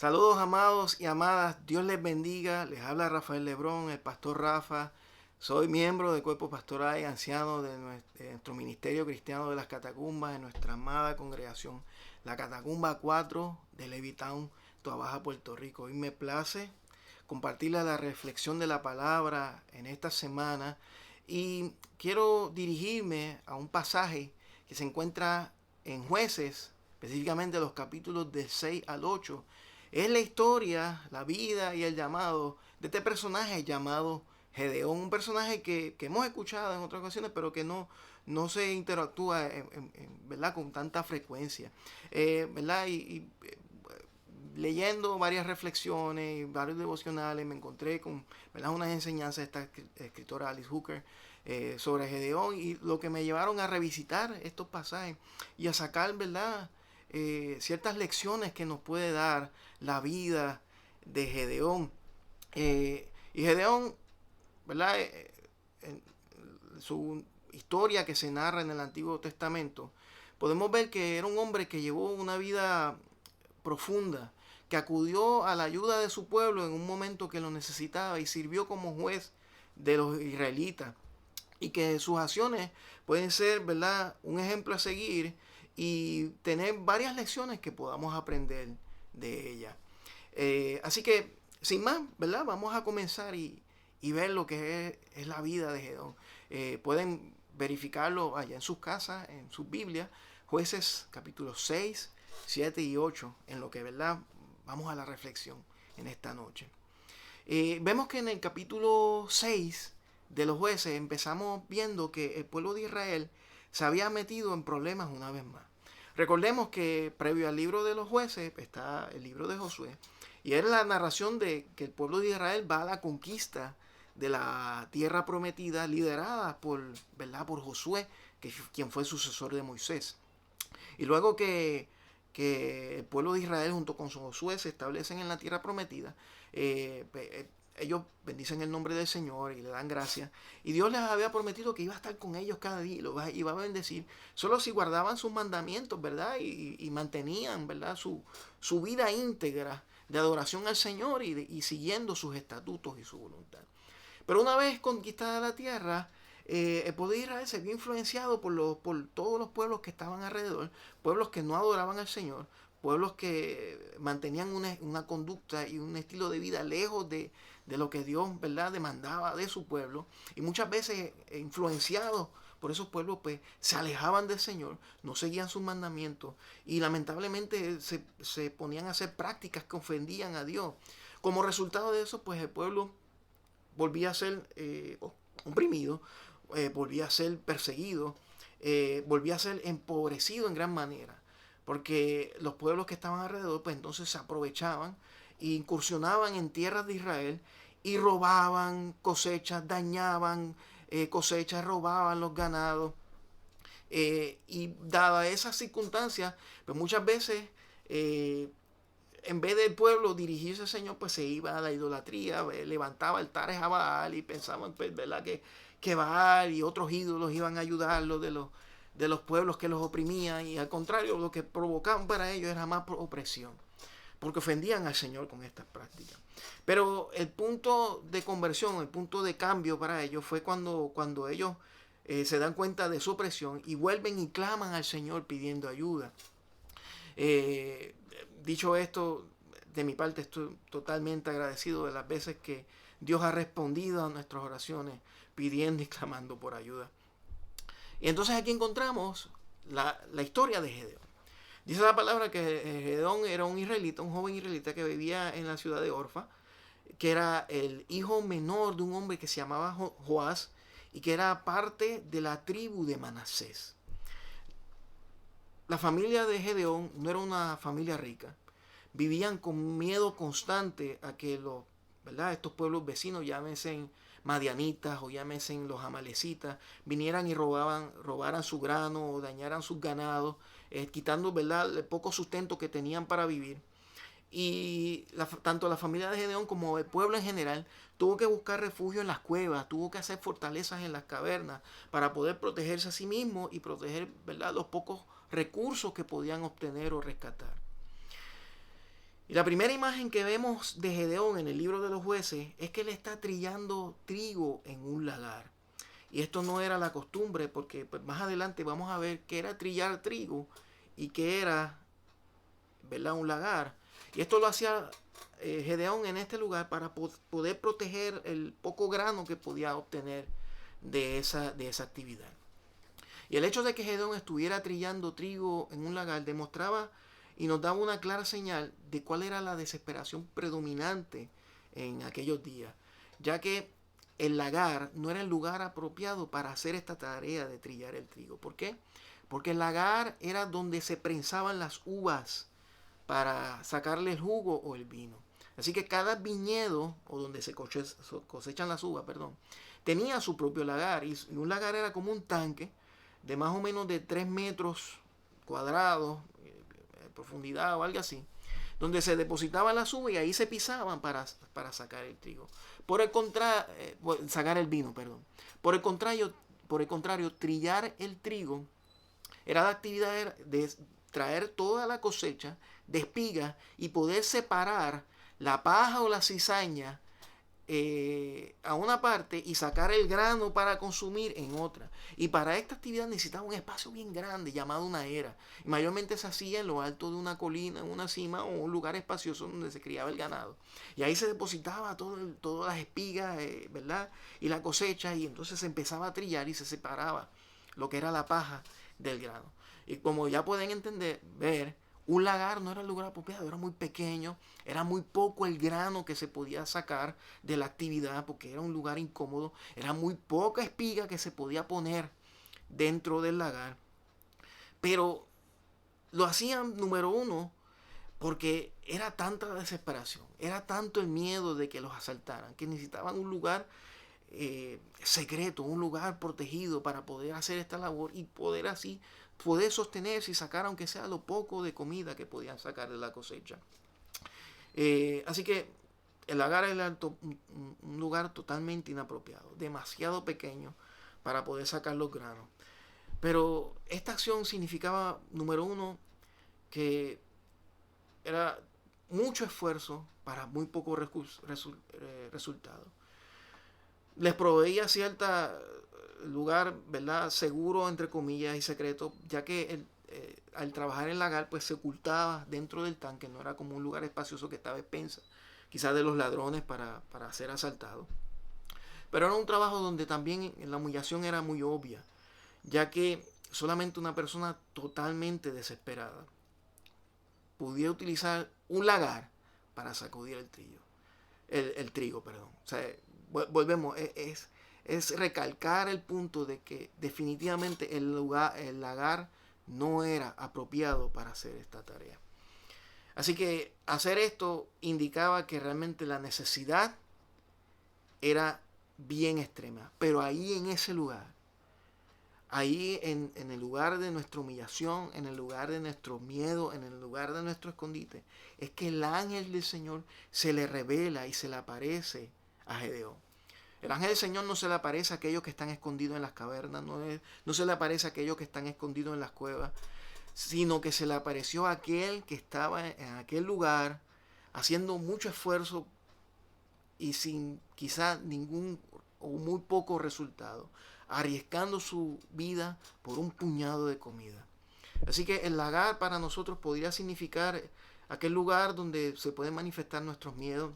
Saludos amados y amadas, Dios les bendiga, les habla Rafael Lebrón, el pastor Rafa. Soy miembro del cuerpo pastoral y anciano de nuestro ministerio cristiano de las catacumbas, de nuestra amada congregación, la Catacumba 4 de Levittown, Toa Baja, Puerto Rico. Hoy me place compartirles la reflexión de la palabra en esta semana y quiero dirigirme a un pasaje que se encuentra en Jueces, específicamente los capítulos del 6 al 8. Es la historia, la vida y el llamado de este personaje llamado Gedeón, un personaje que hemos escuchado en otras ocasiones, pero que no se interactúa ¿verdad? Con tanta frecuencia. ¿Verdad? Leyendo varias reflexiones y varios devocionales me encontré con, ¿verdad?, unas enseñanzas de esta escritora Alice Hooker sobre Gedeón, y lo que me llevaron a revisitar estos pasajes y a sacar, ¿verdad?, ciertas lecciones que nos puede dar la vida de Gedeón. Y Gedeón, ¿verdad? En su historia que se narra en el Antiguo Testamento, podemos ver que era un hombre que llevó una vida profunda, que acudió a la ayuda de su pueblo en un momento que lo necesitaba y sirvió como juez de los israelitas, y que sus acciones pueden ser, ¿verdad?, un ejemplo a seguir y tener varias lecciones que podamos aprender de ella. Así que, sin más, ¿verdad?, vamos a comenzar y ver lo que es la vida de Gedeón. Pueden verificarlo allá en sus casas, en sus Biblias, Jueces capítulos 6, 7 y 8, en lo que, ¿verdad?, vamos a la reflexión en esta noche. Vemos que en el capítulo 6 de los Jueces empezamos viendo que el pueblo de Israel se había metido en problemas una vez más. Recordemos que previo al libro de los Jueces está el libro de Josué, y era la narración de que el pueblo de Israel va a la conquista de la tierra prometida, liderada ¿verdad?, por Josué, quien fue sucesor de Moisés. Y luego que el pueblo de Israel junto con Josué se establecen en la tierra prometida, ellos bendicen el nombre del Señor y le dan gracias. Y Dios les había prometido que iba a estar con ellos cada día y los iba a bendecir, solo si guardaban sus mandamientos, ¿verdad? Y mantenían, ¿verdad?, su vida íntegra de adoración al Señor y siguiendo sus estatutos y su voluntad. Pero una vez conquistada la tierra, el pueblo de Israel se vio influenciado por todos los pueblos que estaban alrededor, pueblos que no adoraban al Señor, pueblos que mantenían una conducta y un estilo de vida lejos de lo que Dios, ¿verdad?, demandaba de su pueblo, y muchas veces influenciados por esos pueblos, pues se alejaban del Señor, no seguían sus mandamientos y lamentablemente se ponían a hacer prácticas que ofendían a Dios. Como resultado de eso, pues el pueblo volvía a ser oprimido, volvía a ser perseguido, volvía a ser empobrecido en gran manera, porque los pueblos que estaban alrededor, pues entonces se aprovechaban e incursionaban en tierras de Israel y robaban cosechas, dañaban cosechas, robaban los ganados. Y dada esas circunstancias, pues muchas veces en vez del pueblo dirigirse al Señor, pues se iba a la idolatría, levantaba altares a Baal y pensaban, pues, ¿verdad?, que Baal y otros ídolos iban a ayudarlos de los pueblos que los oprimían, y al contrario, lo que provocaban para ellos era más opresión, porque ofendían al Señor con estas prácticas. Pero el punto de conversión, el punto de cambio para ellos fue cuando ellos se dan cuenta de su opresión y vuelven y claman al Señor pidiendo ayuda. Eh, Dicho esto, de mi parte estoy totalmente agradecido de las veces que Dios ha respondido a nuestras oraciones pidiendo y clamando por ayuda. Y entonces aquí encontramos la historia de Gedeón. Dice la palabra que Gedeón era un israelita, un joven israelita que vivía en la ciudad de Orfa, que era el hijo menor de un hombre que se llamaba Joás y que era parte de la tribu de Manasés. La familia de Gedeón no era una familia rica. Vivían con miedo constante a que ¿verdad?, estos pueblos vecinos, llámense madianitas o llámense los amalecitas, vinieran y robaran su grano o dañaran sus ganados, quitando, ¿verdad?, el poco sustento que tenían para vivir. Y tanto la familia de Gedeón como el pueblo en general tuvo que buscar refugio en las cuevas, tuvo que hacer fortalezas en las cavernas para poder protegerse a sí mismo y proteger, ¿verdad?, los pocos recursos que podían obtener o rescatar. Y la primera imagen que vemos de Gedeón en el libro de los jueces es que él está trillando trigo en un lagar. Y esto no era la costumbre, porque pues, más adelante vamos a ver qué era trillar trigo y qué era, ¿verdad?, un lagar. Y esto lo hacía Gedeón en este lugar para poder proteger el poco grano que podía obtener de esa actividad. Y el hecho de que Gedeón estuviera trillando trigo en un lagar demostraba y nos daba una clara señal de cuál era la desesperación predominante en aquellos días, ya que el lagar no era el lugar apropiado para hacer esta tarea de trillar el trigo. ¿Por qué? Porque el lagar era donde se prensaban las uvas para sacarle el jugo o el vino. Así que cada viñedo, o donde se cosechan las uvas, perdón, tenía su propio lagar. Y un lagar era como un tanque de más o menos de 3 metros cuadrados, profundidad o algo así, donde se depositaban las uvas y ahí se pisaban para sacar el trigo. Sacar el vino, perdón. Por el contrario, trillar el trigo era la actividad de traer toda la cosecha de espigas y poder separar la paja o la cizaña a una parte y sacar el grano para consumir en otra. Y para esta actividad necesitaba un espacio bien grande llamado una era. Y mayormente se hacía en lo alto de una colina, en una cima o un lugar espacioso donde se criaba el ganado. Y ahí se depositaba todas las espigas, ¿verdad? Y la cosecha, y entonces se empezaba a trillar y se separaba lo que era la paja del grano. Y como ya pueden ver, un lagar no era el lugar apropiado, era muy pequeño, era muy poco el grano que se podía sacar de la actividad porque era un lugar incómodo, era muy poca espiga que se podía poner dentro del lagar. Pero lo hacían, número uno, porque era tanta desesperación, era tanto el miedo de que los asaltaran, que necesitaban un lugar secreto, un lugar protegido para poder hacer esta labor y poder sostenerse y sacar aunque sea lo poco de comida que podían sacar de la cosecha. Así que el lagar era un lugar totalmente inapropiado, demasiado pequeño para poder sacar los granos. Pero esta acción significaba, número uno, que era mucho esfuerzo para muy poco resultado. Les proveía cierta lugar, ¿verdad?, seguro, entre comillas, y secreto, ya que al trabajar en el lagar, pues se ocultaba dentro del tanque, no era como un lugar espacioso que estaba a expensas, quizás de los ladrones para ser asaltado. Pero era un trabajo donde también la humillación era muy obvia, ya que solamente una persona totalmente desesperada podía utilizar un lagar para sacudir el trigo. O sea, volvemos, es recalcar el punto de que definitivamente el lagar no era apropiado para hacer esta tarea. Así que hacer esto indicaba que realmente la necesidad era bien extrema. Pero ahí en ese lugar, ahí en el lugar de nuestra humillación, en el lugar de nuestro miedo, en el lugar de nuestro escondite, es que el ángel del Señor se le revela y se le aparece a Gedeón. El ángel del Señor no se le aparece a aquellos que están escondidos en las cavernas, no se le aparece a aquellos que están escondidos en las cuevas, sino que se le apareció a aquel que estaba en aquel lugar haciendo mucho esfuerzo y sin quizá ningún o muy poco resultado, arriesgando su vida por un puñado de comida. Así que el lagar para nosotros podría significar aquel lugar donde se pueden manifestar nuestros miedos,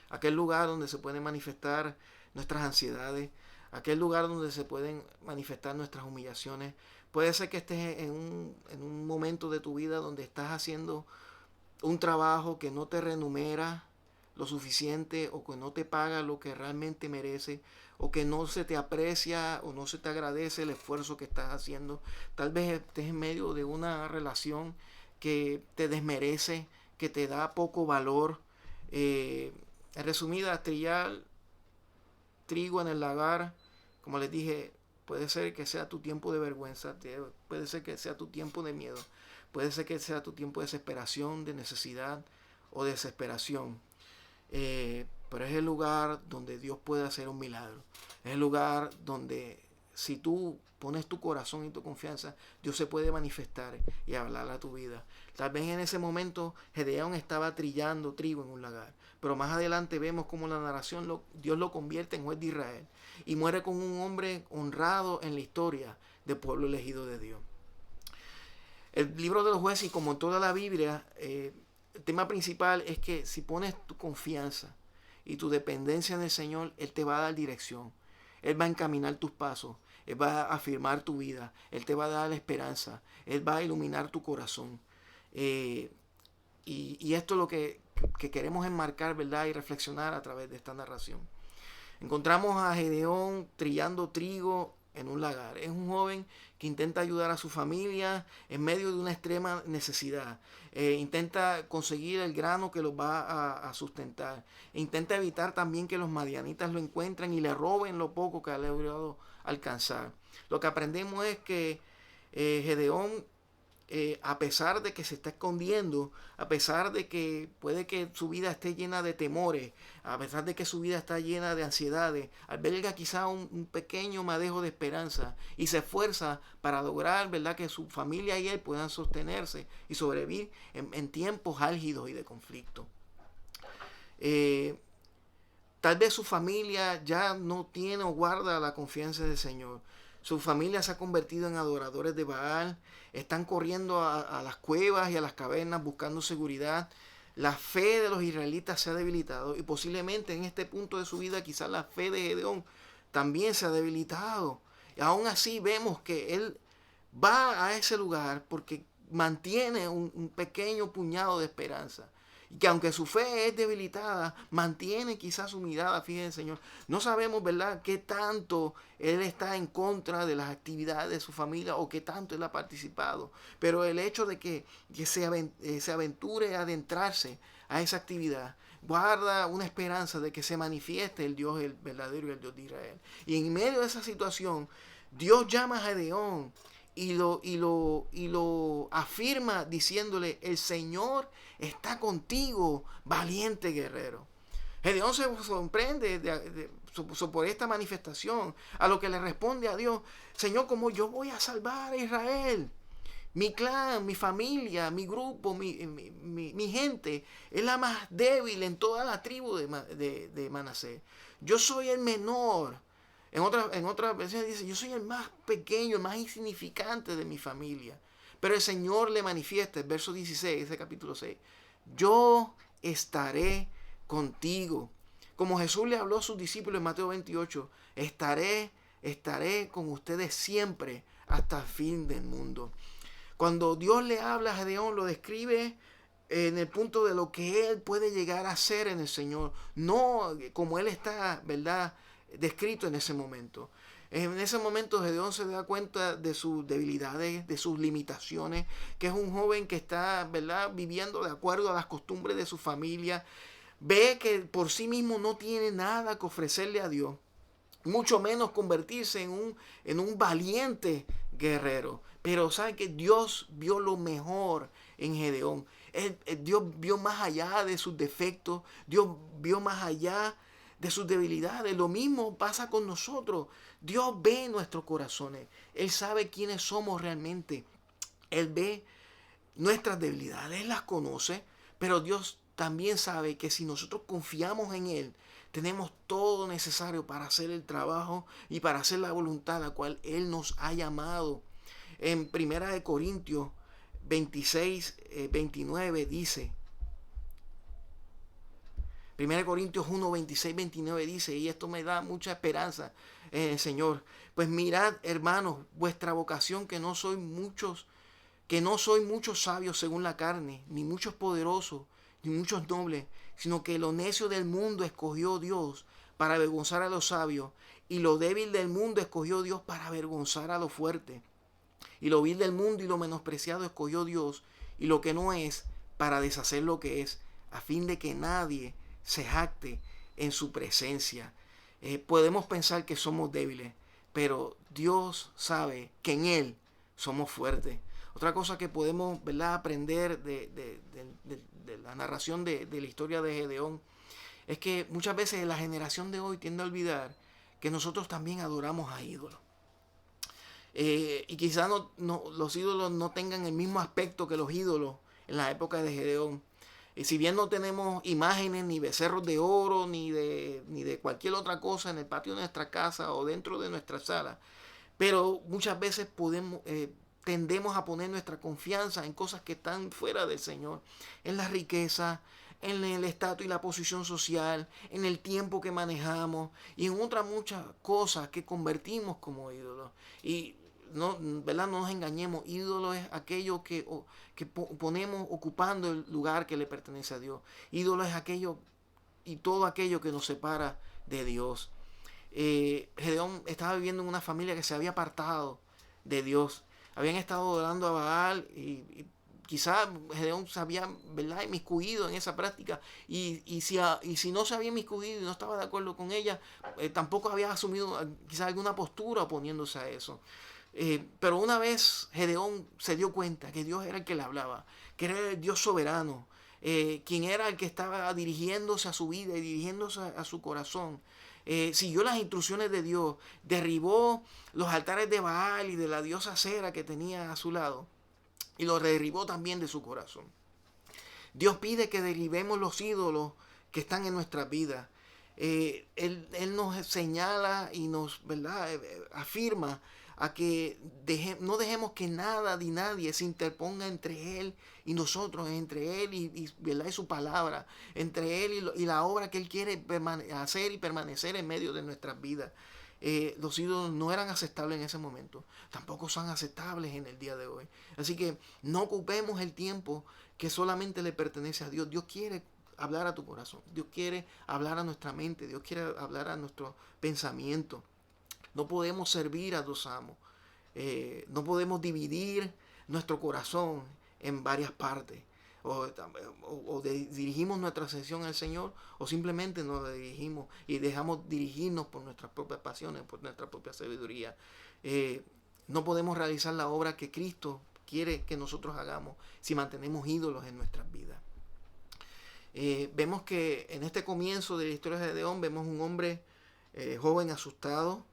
aquel lugar donde se pueden manifestar nuestras ansiedades, aquel lugar donde se pueden manifestar nuestras humillaciones. Puede ser que estés en un momento de tu vida donde estás haciendo un trabajo que no te remunera lo suficiente o que no te paga lo que realmente merece o que no se te aprecia o no se te agradece el esfuerzo que estás haciendo. Tal vez estés en medio de una relación que te desmerece, que te da poco valor. En resumida, trillar trigo en el lagar, como les dije, puede ser que sea tu tiempo de vergüenza, puede ser que sea tu tiempo de miedo, puede ser que sea tu tiempo de desesperación, de necesidad o desesperación. Pero es el lugar donde Dios puede hacer un milagro. Es el lugar donde si tú pones tu corazón y tu confianza, Dios se puede manifestar y hablar a tu vida. Tal vez en ese momento Gedeón estaba trillando trigo en un lagar, pero más adelante vemos cómo la narración Dios lo convierte en juez de Israel y muere con un hombre honrado en la historia del pueblo elegido de Dios. El libro de los jueces, y como en toda la Biblia, el tema principal es que si pones tu confianza y tu dependencia en el Señor, Él te va a dar dirección. Él va a encaminar tus pasos. Él va a afirmar tu vida. Él te va a dar la esperanza. Él va a iluminar tu corazón. Y esto es lo que queremos enmarcar, ¿verdad? Y reflexionar a través de esta narración. Encontramos a Gedeón trillando trigo en un lagar. Es un joven que intenta ayudar a su familia en medio de una extrema necesidad. Intenta conseguir el grano que los va a sustentar. Intenta evitar también que los madianitas lo encuentren y le roben lo poco que ha logrado alcanzar. Lo que aprendemos es que Gedeón, a pesar de que se está escondiendo, a pesar de que puede que su vida esté llena de temores, a pesar de que su vida está llena de ansiedades, alberga quizá un pequeño madejo de esperanza y se esfuerza para lograr, ¿verdad?, que su familia y él puedan sostenerse y sobrevivir en tiempos álgidos y de conflicto. Tal vez su familia ya no tiene o guarda la confianza del Señor. Su familia se ha convertido en adoradores de Baal. Están corriendo a las cuevas y a las cavernas buscando seguridad. La fe de los israelitas se ha debilitado y posiblemente en este punto de su vida quizás la fe de Gedeón también se ha debilitado. Y aún así vemos que él va a ese lugar porque mantiene un pequeño puñado de esperanza. Y que aunque su fe es debilitada, mantiene quizás su mirada fija en el Señor. No sabemos, ¿verdad?, qué tanto él está en contra de las actividades de su familia o qué tanto él ha participado. Pero el hecho de que se aventure a adentrarse a esa actividad, guarda una esperanza de que se manifieste el Dios, el verdadero y el Dios de Israel. Y en medio de esa situación, Dios llama a Gedeón y lo afirma diciéndole: el Señor está contigo, valiente guerrero. Gedeón se sorprende por esta manifestación, a lo que le responde a Dios: Señor, ¿cómo yo voy a salvar a Israel? Mi clan, mi familia, mi grupo, mi gente es la más débil en toda la tribu de Manasés. Yo soy el menor. En otra versión dice: yo soy el más pequeño, el más insignificante de mi familia. Pero el Señor le manifiesta, el verso 16, ese capítulo 6: yo estaré contigo. Como Jesús le habló a sus discípulos en Mateo 28, estaré con ustedes siempre hasta el fin del mundo. Cuando Dios le habla a Gedeón, lo describe en el punto de lo que él puede llegar a ser en el Señor, no como él está, ¿verdad?, descrito en ese momento. En ese momento Gedeón se da cuenta de sus debilidades, de sus limitaciones, que es un joven que está, ¿verdad?, viviendo de acuerdo a las costumbres de su familia. Ve que por sí mismo no tiene nada que ofrecerle a Dios, mucho menos convertirse en un valiente guerrero. Pero sabe que Dios vio lo mejor en Gedeón. Dios vio más allá de sus defectos, Dios vio más allá de sus debilidades. Lo mismo pasa con nosotros. Dios ve nuestros corazones. Él sabe quiénes somos realmente. Él ve nuestras debilidades, Él las conoce, pero Dios también sabe que si nosotros confiamos en Él, tenemos todo necesario para hacer el trabajo y para hacer la voluntad a la cual Él nos ha llamado. En 1 Corintios 26, 29 dice, 1 Corintios 1, 26, 29 dice, y esto me da mucha esperanza en el Señor: pues mirad, hermanos, vuestra vocación, que no soy muchos sabios según la carne, ni muchos poderosos, ni muchos nobles, sino que lo necio del mundo escogió Dios para avergonzar a los sabios, y lo débil del mundo escogió Dios para avergonzar a lo fuerte. Y lo vil del mundo y lo menospreciado escogió Dios, y lo que no es, para deshacer lo que es, a fin de que nadie se jacte en su presencia. Podemos pensar que somos débiles, pero Dios sabe que en Él somos fuertes. Otra cosa que podemos, ¿verdad?, aprender de la narración de la historia de Gedeón es que muchas veces la generación de hoy tiende a olvidar que nosotros también adoramos a ídolos. Y quizás los ídolos no tengan el mismo aspecto que los ídolos en la época de Gedeón. Y si bien no tenemos imágenes ni becerros de oro ni de cualquier otra cosa en el patio de nuestra casa o dentro de nuestra sala, pero muchas veces tendemos a poner nuestra confianza en cosas que están fuera del Señor, en la riqueza, en el estatus y la posición social, en el tiempo que manejamos y en otras muchas cosas que convertimos como ídolos. Y no, ¿verdad? No nos engañemos, ídolo es aquello que ponemos ocupando el lugar que le pertenece a Dios. Ídolo es aquello y todo aquello que nos separa de Dios. Gedeón estaba viviendo en una familia que se había apartado de Dios. Habían estado adorando a Baal y quizás Gedeón se había, ¿verdad?, inmiscuido en esa práctica. Y si no se había inmiscuido y no estaba de acuerdo con ella, tampoco había asumido quizás alguna postura oponiéndose a eso. Pero una vez Gedeón se dio cuenta que Dios era el que le hablaba, que era el Dios soberano, quien era el que estaba dirigiéndose a su vida y dirigiéndose a su corazón. Siguió las instrucciones de Dios, derribó los altares de Baal y de la diosa Cera que tenía a su lado y los derribó también de su corazón. Dios pide que derribemos los ídolos que están en nuestras vidas. Él nos señala y nos, ¿verdad?, afirma a que no dejemos que nada ni nadie se interponga entre Él y nosotros, entre Él ¿verdad?, y su palabra, entre Él y la obra que Él quiere hacer y permanecer en medio de nuestras vidas. Los ídolos no eran aceptables en ese momento, tampoco son aceptables en el día de hoy. Así que no ocupemos el tiempo que solamente le pertenece a Dios. Dios quiere hablar a tu corazón, Dios quiere hablar a nuestra mente, Dios quiere hablar a nuestro pensamiento. No podemos servir a dos amos. No podemos dividir nuestro corazón en varias partes. Dirigimos nuestra atención al Señor o simplemente nos la dirigimos y dejamos dirigirnos por nuestras propias pasiones, por nuestra propia sabiduría. No podemos realizar la obra que Cristo quiere que nosotros hagamos si mantenemos ídolos en nuestras vidas. Vemos que en este comienzo de la historia de Gedeón vemos un hombre joven asustado,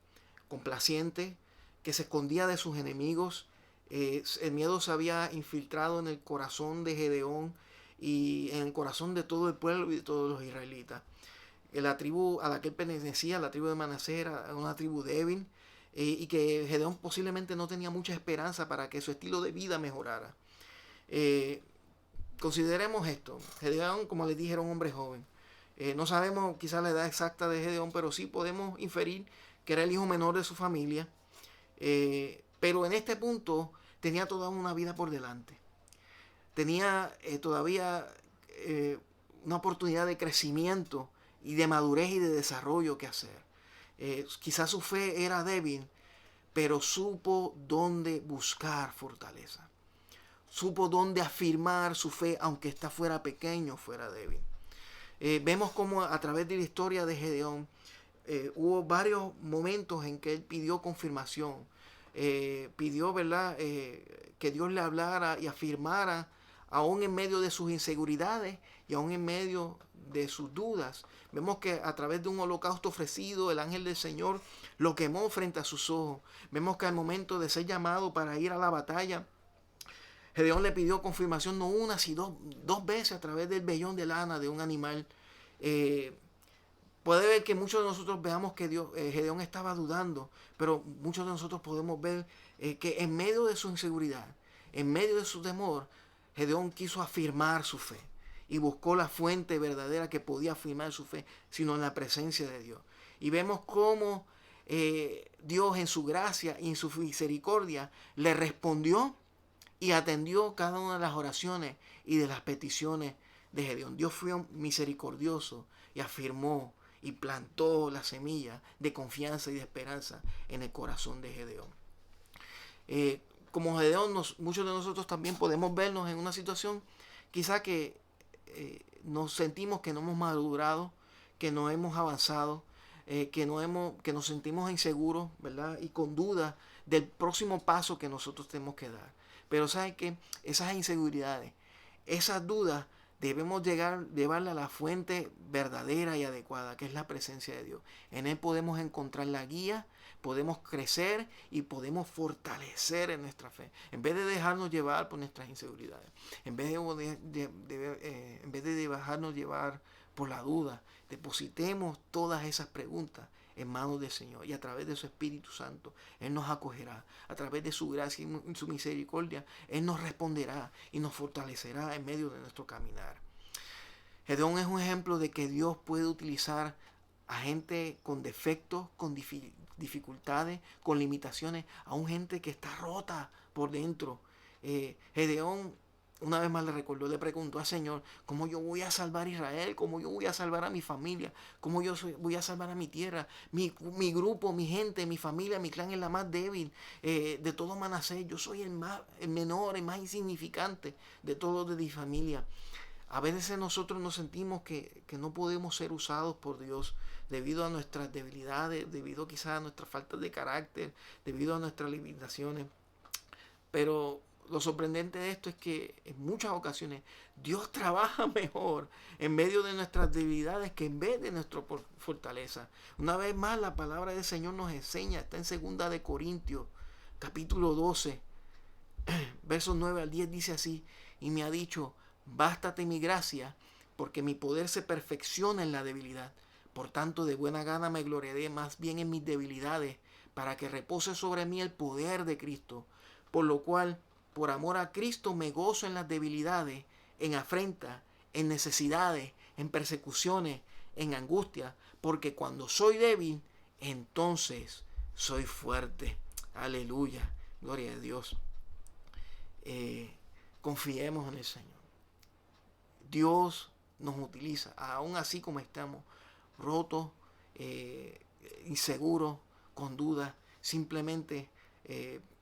complaciente, que se escondía de sus enemigos. El miedo se había infiltrado en el corazón de Gedeón y en el corazón de todo el pueblo y de todos los israelitas. La tribu a la que él pertenecía, la tribu de Manasés, era una tribu débil y que Gedeón posiblemente no tenía mucha esperanza para que su estilo de vida mejorara. Consideremos esto. Gedeón, como les dije, era un hombre joven. No sabemos quizás la edad exacta de Gedeón, pero sí podemos inferir que era el hijo menor de su familia. Pero en este punto tenía toda una vida por delante. Tenía todavía una oportunidad de crecimiento y de madurez y de desarrollo que hacer. Quizás su fe era débil, pero supo dónde buscar fortaleza. Supo dónde afirmar su fe, aunque ésta fuera pequeño, fuera débil. Vemos como a través de la historia de Gedeón hubo varios momentos en que él pidió confirmación. Pidió, ¿verdad?, que Dios le hablara y afirmara, aún en medio de sus inseguridades y aún en medio de sus dudas. Vemos que a través de un holocausto ofrecido, el ángel del Señor lo quemó frente a sus ojos. Vemos que al momento de ser llamado para ir a la batalla, Gedeón le pidió confirmación no una, sino dos veces a través del vellón de lana de un animal. Puede ver que muchos de nosotros veamos que Gedeón estaba dudando, pero muchos de nosotros podemos ver que en medio de su inseguridad, en medio de su temor, Gedeón quiso afirmar su fe y buscó la fuente verdadera que podía afirmar su fe, sino en la presencia de Dios. Y vemos cómo Dios en su gracia y en su misericordia le respondió y atendió cada una de las oraciones y de las peticiones de Gedeón. Dios fue misericordioso y afirmó y plantó la semilla de confianza y de esperanza en el corazón de Gedeón. Como Gedeón, muchos de nosotros también podemos vernos en una situación quizá que nos sentimos que no hemos madurado, que no hemos avanzado, que nos sentimos inseguros, ¿verdad?, y con dudas del próximo paso que nosotros tenemos que dar. Pero ¿saben qué? Esas inseguridades, esas dudas, debemos llevarla a la fuente verdadera y adecuada, que es la presencia de Dios. En Él podemos encontrar la guía, podemos crecer y podemos fortalecer en nuestra fe. En vez de dejarnos llevar por nuestras inseguridades, en vez de dejarnos llevar por la duda, depositemos todas esas preguntas en manos del Señor, y a través de su Espíritu Santo Él nos acogerá. A través de su gracia y su misericordia Él nos responderá y nos fortalecerá en medio de nuestro caminar. Gedeón es un ejemplo de que Dios puede utilizar a gente con defectos, con dificultades, con limitaciones, a un gente que está rota por dentro. Gedeón una vez más le preguntó al Señor: ¿cómo yo voy a salvar a Israel? ¿Cómo yo voy a salvar a mi familia? ¿Cómo voy a salvar a mi tierra? Mi grupo, mi gente, mi familia, mi clan es la más débil de todo Manasés. Yo soy el menor, el más insignificante de todos de mi familia. A veces nosotros nos sentimos que no podemos ser usados por Dios debido a nuestras debilidades, debido quizás a nuestra falta de carácter, debido a nuestras limitaciones. Pero lo sorprendente de esto es que en muchas ocasiones Dios trabaja mejor en medio de nuestras debilidades que en vez de nuestra fortaleza. Una vez más, la palabra del Señor nos enseña, está en 2 de Corintios, capítulo 12, versos 9 al 10, dice así: y me ha dicho: bástate mi gracia, porque mi poder se perfecciona en la debilidad. Por tanto, de buena gana me gloriaré más bien en mis debilidades, para que repose sobre mí el poder de Cristo. Por lo cual, por amor a Cristo, me gozo en las debilidades, en afrentas, en necesidades, en persecuciones, en angustia, porque cuando soy débil, entonces soy fuerte. Aleluya, gloria a Dios. Confiemos en el Señor. Dios nos utiliza, aún así como estamos, rotos, inseguros, con dudas. Simplemente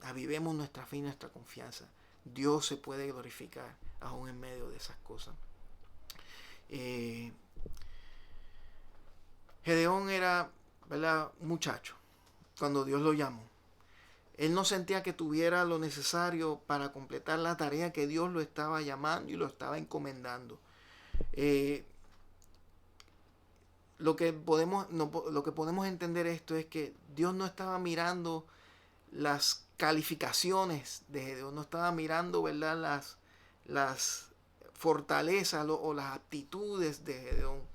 avivemos nuestra fe y nuestra confianza. Dios se puede glorificar aún en medio de esas cosas. Gedeón era, ¿verdad?, un muchacho cuando Dios lo llamó. Él no sentía que tuviera lo necesario para completar la tarea que Dios lo estaba llamando y lo estaba encomendando. Lo que podemos entender esto es que Dios no estaba mirando las calificaciones de Gedeón, no estaba mirando, ¿verdad?, las fortalezas o las aptitudes de Gedeón.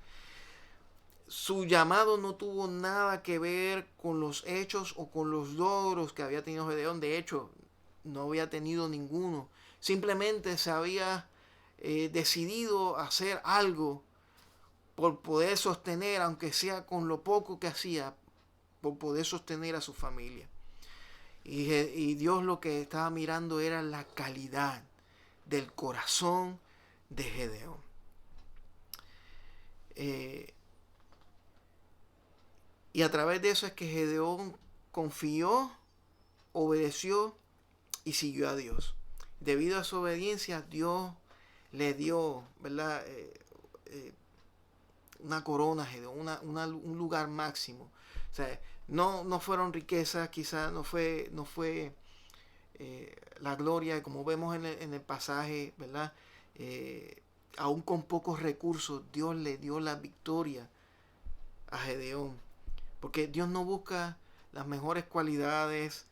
Su llamado no tuvo nada que ver con los hechos o con los logros que había tenido Gedeón. De hecho, no había tenido ninguno. Simplemente se había decidido hacer algo por poder sostener, aunque sea con lo poco que hacía, por poder sostener a su familia. Y Dios lo que estaba mirando era la calidad del corazón de Gedeón. Y a través de eso es que Gedeón confió, obedeció y siguió a Dios. Debido a su obediencia, Dios le dio, ¿verdad?, una corona a Gedeón, un lugar máximo. O sea, no fueron riquezas, quizás no fue la gloria, como vemos en el pasaje, ¿verdad? Aún con pocos recursos, Dios le dio la victoria a Gedeón. Porque Dios no busca las mejores cualidades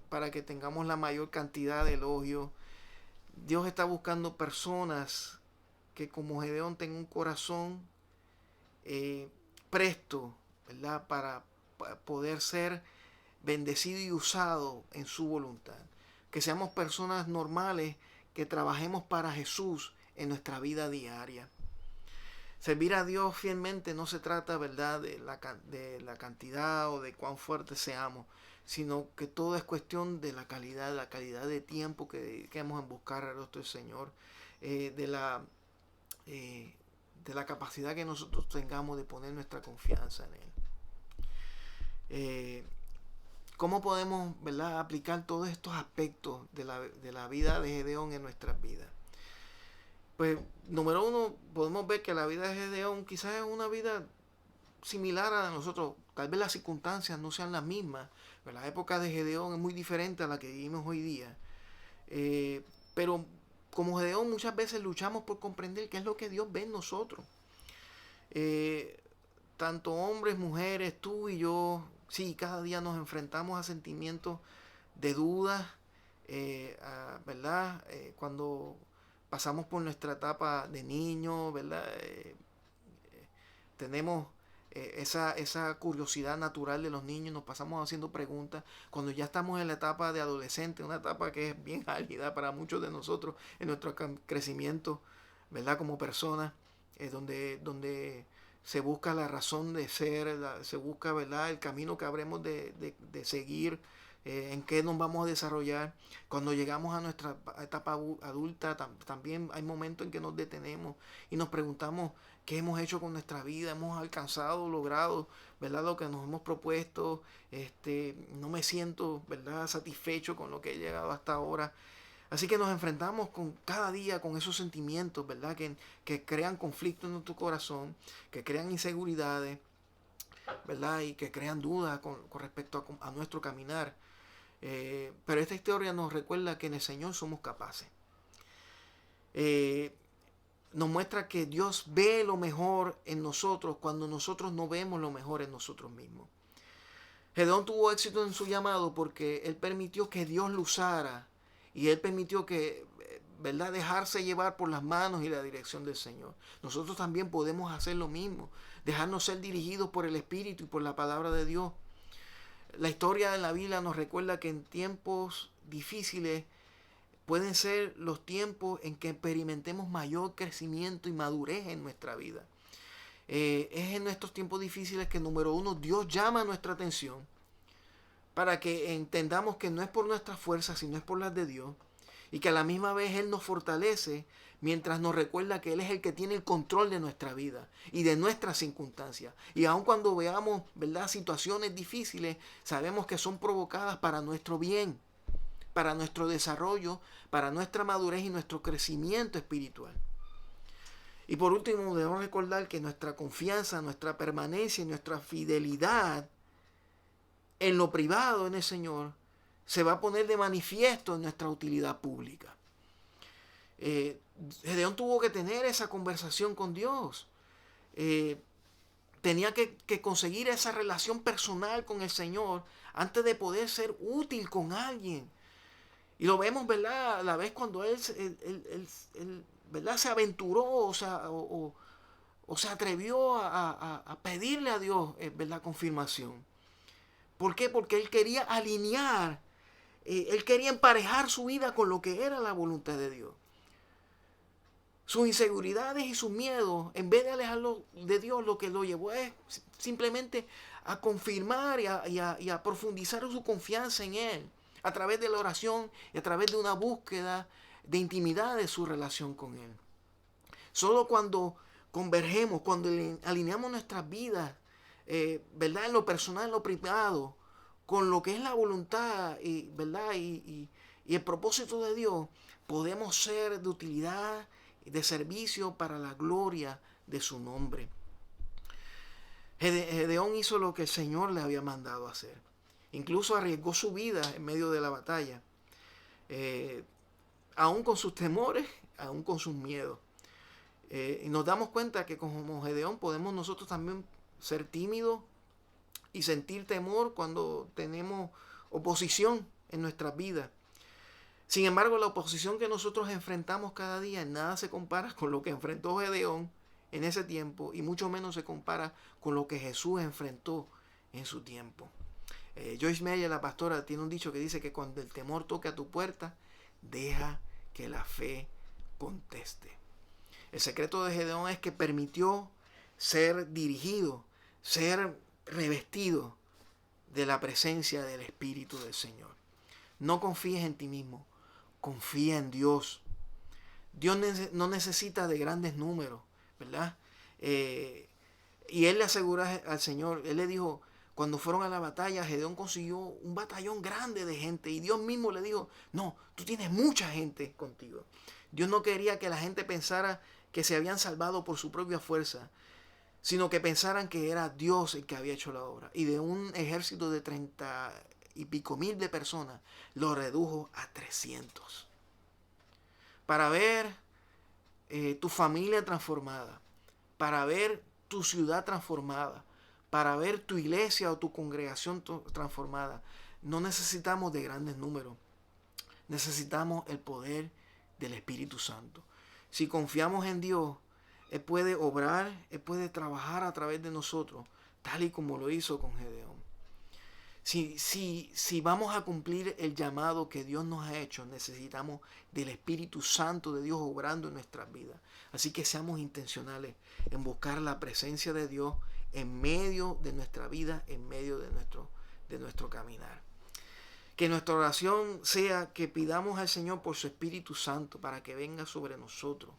para que tengamos la mayor cantidad de elogios. Dios está buscando personas que, como Gedeón, tengan un corazón presto, ¿verdad?, para poder ser bendecido y usado en su voluntad. Que seamos personas normales, que trabajemos para Jesús en nuestra vida diaria. Servir a Dios fielmente no se trata, ¿verdad?, de la cantidad o de cuán fuertes seamos, sino que todo es cuestión de la calidad de tiempo que dediquemos en buscar al rostro del Señor, de la capacidad que nosotros tengamos de poner nuestra confianza en Él. ¿Cómo podemos, ¿verdad?, aplicar todos estos aspectos de la vida de Gedeón en nuestras vidas? Pues, número uno, podemos ver que la vida de Gedeón quizás es una vida similar a la de nosotros. Tal vez las circunstancias no sean las mismas, pero la época de Gedeón es muy diferente a la que vivimos hoy día. Pero como Gedeón, muchas veces luchamos por comprender qué es lo que Dios ve en nosotros. Tanto hombres, mujeres, tú y yo, sí, cada día nos enfrentamos a sentimientos de duda, ¿verdad? Cuando pasamos por nuestra etapa de niño, ¿verdad? Tenemos esa curiosidad natural de los niños, nos pasamos haciendo preguntas. Cuando ya estamos en la etapa de adolescente, una etapa que es bien álgida para muchos de nosotros en nuestro crecimiento, ¿verdad? Como personas, donde se busca la razón de ser, se busca, ¿verdad?, el camino que habremos de seguir, en qué nos vamos a desarrollar. Cuando llegamos a nuestra etapa adulta, también hay momentos en que nos detenemos y nos preguntamos qué hemos hecho con nuestra vida, hemos alcanzado, logrado, ¿verdad?, lo que nos hemos propuesto. No me siento, ¿verdad?, satisfecho con lo que he llegado hasta ahora. Así que nos enfrentamos cada día con esos sentimientos, ¿verdad?, que crean conflictos en nuestro corazón, que crean inseguridades, ¿verdad?, y que crean dudas con respecto a nuestro caminar. Pero esta historia nos recuerda que en el Señor somos capaces. Nos muestra que Dios ve lo mejor en nosotros cuando nosotros no vemos lo mejor en nosotros mismos. Gedeón tuvo éxito en su llamado porque él permitió que Dios lo usara y él permitió que, ¿verdad?, dejarse llevar por las manos y la dirección del Señor. Nosotros también podemos hacer lo mismo, dejarnos ser dirigidos por el Espíritu y por la palabra de Dios. La historia de la Biblia nos recuerda que en tiempos difíciles pueden ser los tiempos en que experimentemos mayor crecimiento y madurez en nuestra vida. Es en estos tiempos difíciles que, número uno, Dios llama nuestra atención para que entendamos que no es por nuestra fuerza, sino es por las de Dios, y que a la misma vez Él nos fortalece mientras nos recuerda que Él es el que tiene el control de nuestra vida y de nuestras circunstancias. Y aun cuando veamos, ¿verdad?, situaciones difíciles, sabemos que son provocadas para nuestro bien, para nuestro desarrollo, para nuestra madurez y nuestro crecimiento espiritual. Y por último, debemos recordar que nuestra confianza, nuestra permanencia y nuestra fidelidad en lo privado en el Señor se va a poner de manifiesto en nuestra utilidad pública. Gedeón tuvo que tener esa conversación con Dios. Tenía que conseguir esa relación personal con el Señor antes de poder ser útil con alguien. Y lo vemos, ¿verdad?, a la vez cuando él ¿verdad?, se aventuró, o se atrevió a pedirle a Dios, ¿verdad?, confirmación. ¿Por qué? Porque él quería alinear, él quería emparejar su vida con lo que era la voluntad de Dios. Sus inseguridades y sus miedos, en vez de alejarlo de Dios, lo que lo llevó es simplemente a confirmar y a profundizar su confianza en Él, a través de la oración y a través de una búsqueda de intimidad de su relación con Él. Solo cuando convergemos, cuando alineamos nuestras vidas, ¿verdad?, en lo personal, en lo privado, con lo que es la voluntad, ¿verdad?, y el propósito de Dios, podemos ser de utilidad, de servicio para la gloria de su nombre. Gedeón hizo lo que el Señor le había mandado hacer. Incluso arriesgó su vida en medio de la batalla, aún con sus temores, aún con sus miedos. Y nos damos cuenta que como Gedeón podemos nosotros también ser tímidos y sentir temor cuando tenemos oposición en nuestras vidas. Sin embargo, la oposición que nosotros enfrentamos cada día en nada se compara con lo que enfrentó Gedeón en ese tiempo, y mucho menos se compara con lo que Jesús enfrentó en su tiempo. Joyce Meyer, la pastora, tiene un dicho que dice que cuando el temor toque a tu puerta, deja que la fe conteste. El secreto de Gedeón es que permitió ser dirigido, ser revestido de la presencia del Espíritu del Señor. No confíes en ti mismo, confía en Dios. Dios no necesita de grandes números, ¿verdad? Y él le asegura al Señor, él le dijo, cuando fueron a la batalla, Gedeón consiguió un batallón grande de gente y Dios mismo le dijo, no, tú tienes mucha gente contigo. Dios no quería que la gente pensara que se habían salvado por su propia fuerza, sino que pensaran que era Dios el que había hecho la obra. Y de un ejército de 30 y pico mil de personas, lo redujo a 300. Para ver tu familia transformada, para ver tu ciudad transformada, para ver tu iglesia o tu congregación transformada, no necesitamos de grandes números. Necesitamos el poder del Espíritu Santo. Si confiamos en Dios, Él puede obrar, Él puede trabajar a través de nosotros, tal y como lo hizo con Gedeón. Si vamos a cumplir el llamado que Dios nos ha hecho, necesitamos del Espíritu Santo de Dios obrando en nuestras vidas. Así que seamos intencionales en buscar la presencia de Dios en medio de nuestra vida, en medio de nuestro caminar. Que nuestra oración sea que pidamos al Señor por su Espíritu Santo para que venga sobre nosotros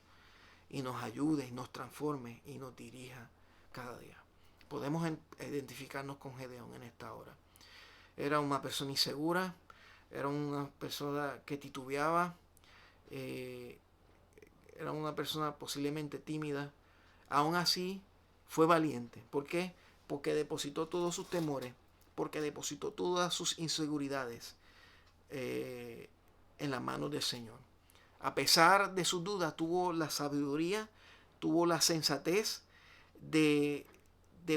y nos ayude, nos transforme y nos dirija cada día. Podemos identificarnos con Gedeón en esta hora. Era una persona insegura, era una persona que titubeaba, era una persona posiblemente tímida. Aún así, fue valiente. ¿Por qué? Porque depositó todos sus temores, porque depositó todas sus inseguridades en las manos del Señor. A pesar de sus dudas, tuvo la sabiduría, tuvo la sensatez de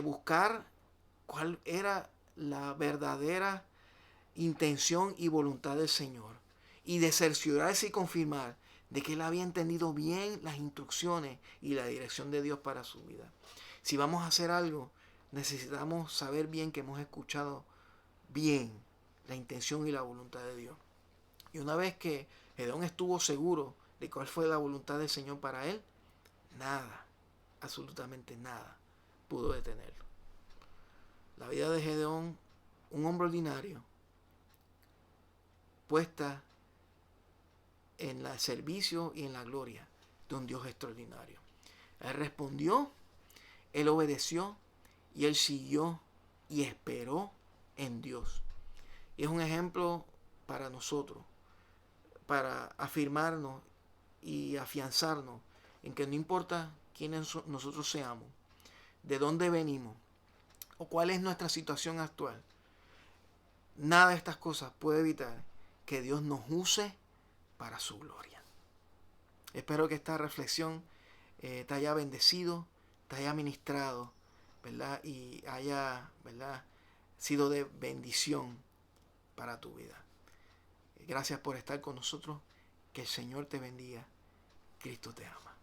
buscar cuál era la verdadera intención y voluntad del Señor, y de cerciorarse y confirmar de que él había entendido bien las instrucciones y la dirección de Dios para su vida. Si vamos a hacer algo, necesitamos saber bien que hemos escuchado bien la intención y la voluntad de Dios. Y una vez que Gedeón estuvo seguro de cuál fue la voluntad del Señor para él, nada, absolutamente nada, pudo detenerlo. La vida de Gedeón, un hombre ordinario, puesta en el servicio y en la gloria de un Dios extraordinario. Él respondió, él obedeció y él siguió y esperó en Dios. Y es un ejemplo para nosotros, para afirmarnos y afianzarnos en que no importa quiénes nosotros seamos, de dónde venimos o cuál es nuestra situación actual, nada de estas cosas puede evitar que Dios nos use para su gloria. Espero que esta reflexión te haya bendecido, te haya ministrado, ¿verdad? Y haya, ¿verdad?, sido de bendición para tu vida. Gracias por estar con nosotros. Que el Señor te bendiga. Cristo te ama.